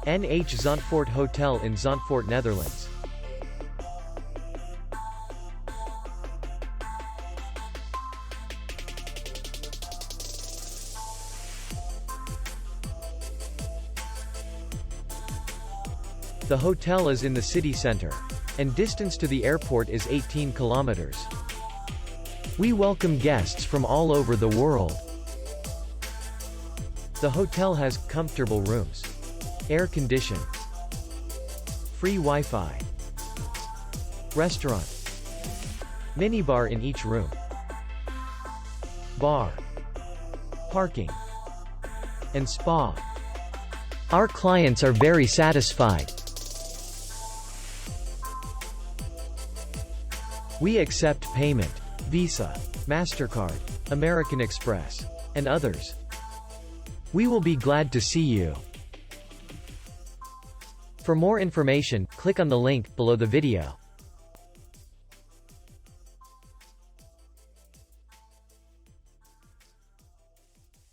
Zandvoort Hotel in Zandvoort, Netherlands. The hotel is in the city center, and distance to the airport is 18 kilometers. We welcome guests from all over the world. The hotel has comfortable rooms, air condition, free Wi-Fi, restaurant, minibar in each room, bar, parking, and spa. Our clients are very satisfied. We accept payment, Visa, MasterCard, American Express, and others. We will be glad to see you. For more information, click on the link below the video.